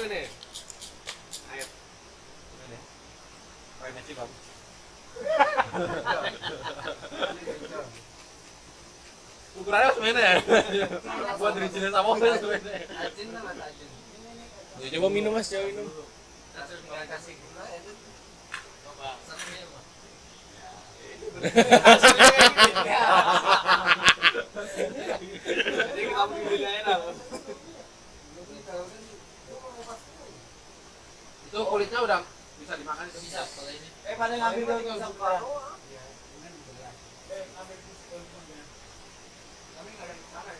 ini. Air. Ini. Pakai meci, Bang. Ukurannya sebenarnya ya. Buat dari jenis sama sebenarnya. Ajin sama ajin. Ya coba minum Mas, coba minum. Langsung kasih gula itu. Coba sampai mah. Jadi kamu dibilangin apa? Itu kulitnya udah bisa dimakan itu bisa kalau ini. Pada ngambil dulu tuh. Kami enggak ada di sana ya.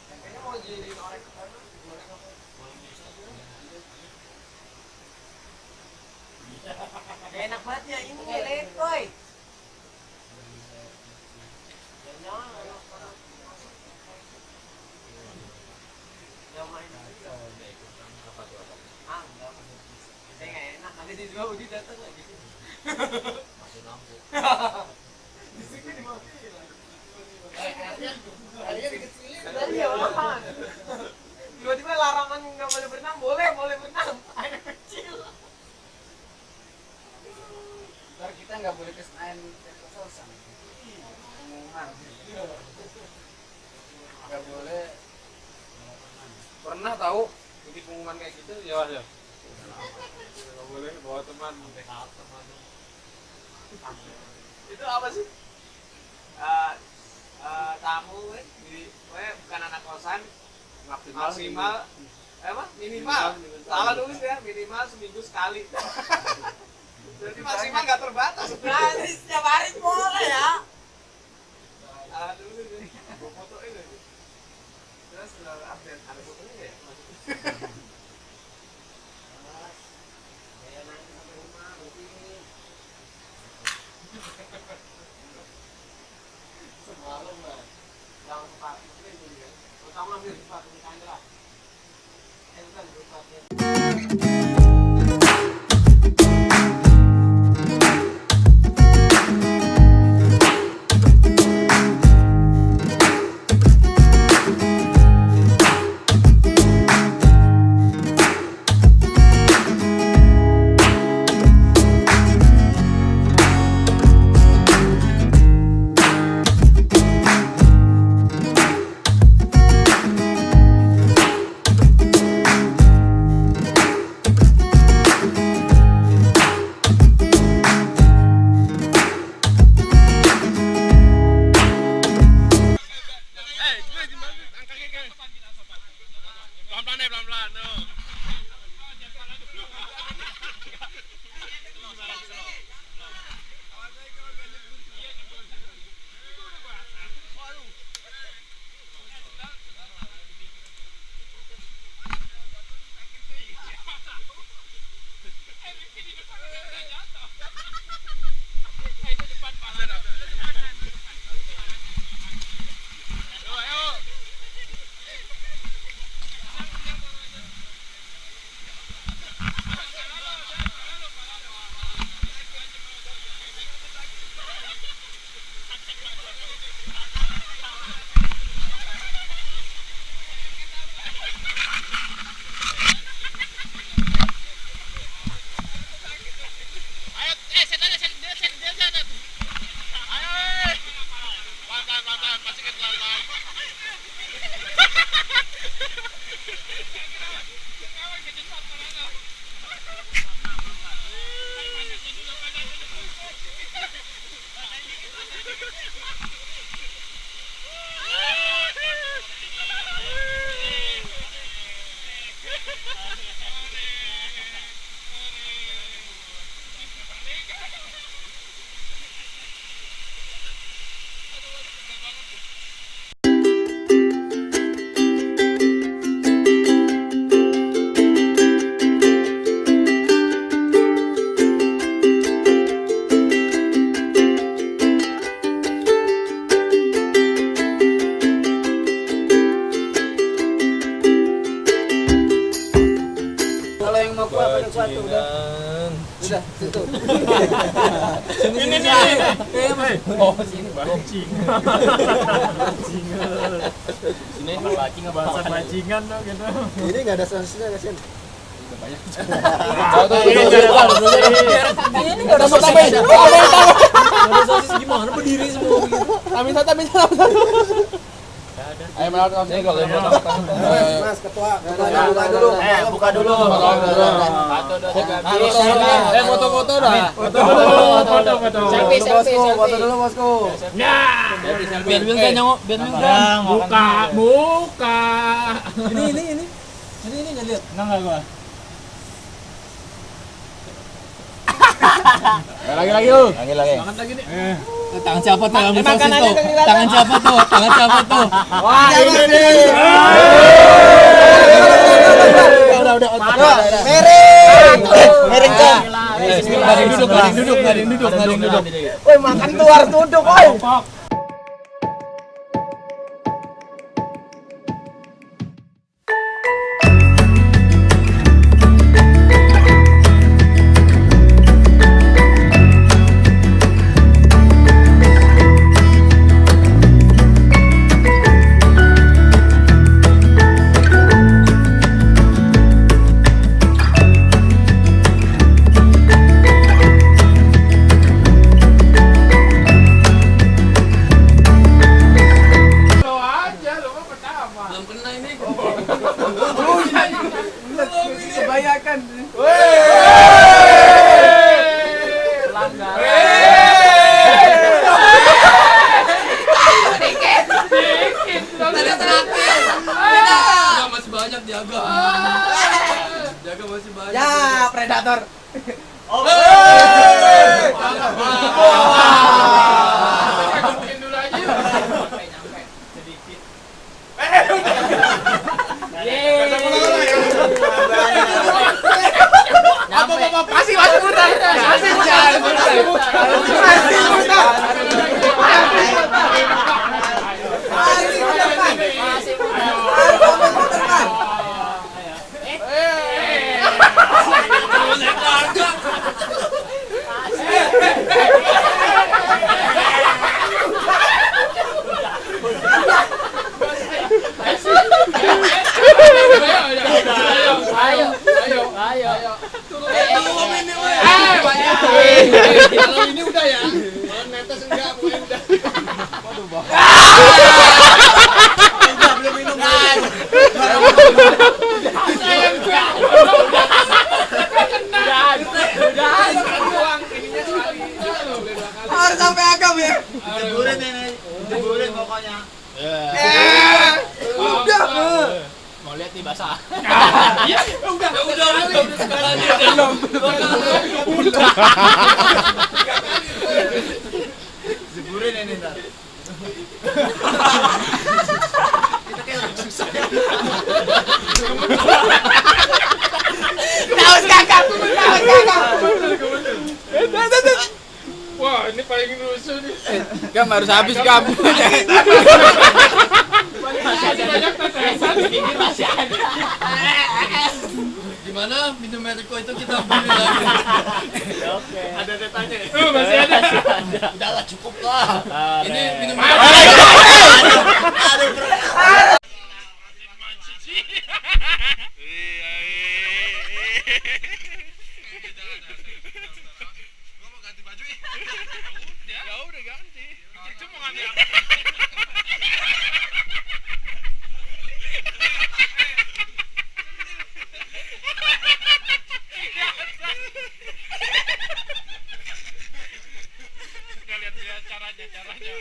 Kayaknya mau jadi orang enak banget ya ini letoy. Nanti di dua Udi datang lagi. Masih lampu. Di sini dimatiin lagi. Airnya dikecilin. Tadi ya orang. Tiba-tiba larangan nggak boleh berenang, boleh berenang. Air kecil. Ntar kita nggak boleh ke Senayan Kosan. Pengumuman. Nggak boleh. Pernah tahu bikin pengumuman kayak gitu ya Mas ya? Nggak boleh bawa teman. Itu apa sih? Tamu bukan anak kosan maksimal minimal salah nulis ya, minimal seminggu sekali. Jadi maksimal nggak terbatas. Berarti setiap hari boleh ya. Dulu nih, gua fotoin aja. Terus update ada fotonya nggak ya? Semalam lah, yang sepatu itu ya. Pertama ambil sepatu di kanan lah. Bukan sepatu. Bajingan. Sudah, situ. Ini. Oh, sini bajingan. Sini bahasa bajingan dong gitu. Ini nggak ada sosisnya kasihan. Banyak. Ini nggak ada sosis. Ada sosis gimana berdiri semua begitu. Tapi. Ayo melakukan sini kalau mau. Mas ketua, buka dulu. Buka dulu. Satu, dua, tiga. Foto-foto dah. Foto. Selfie. Foto dulu bosku. Nah. Biar kan nyamuk, Buka. Ini nggak lihat. Enggak gua. Lagi lu. Lagi. Banget lagi nih. Tangan siapa tuh yang bisa situ? Tangan siapa tuh? Wah, ini nih. Udah. Miring kan. Nggak ada yang duduk. Woi, makan tuh harus duduk, woi. Kebanyakan. Masih banyak jaga. Jaga masih banyak. Ya, predator. Mungkin dulu aja. Nyampe sedikit. Apa masih muter. Ayo. Kalau ini udah ya. Kalau netes enggak, boleh udah. Waduh, Bang. Belum minum. Sayang gua. Harus sampai agam ya. Jeburin pokoknya. Udah. Mau lihat nih basah. Udah. Jeburin ini ntar. Kita kayak lagi susah. Taus kakak. Wah, ini paling rusuh nih. Gam harus habis gam. Masih banyak tetesan. Ini masih ada. Gimana minum Meriko itu kita beli lagi. Oke. Ada tetanya. Masih ada. Udahlah cukup lah. Ini minum udah ganti. Itu mau ngambil apa? Kita lihat caranya. Oh.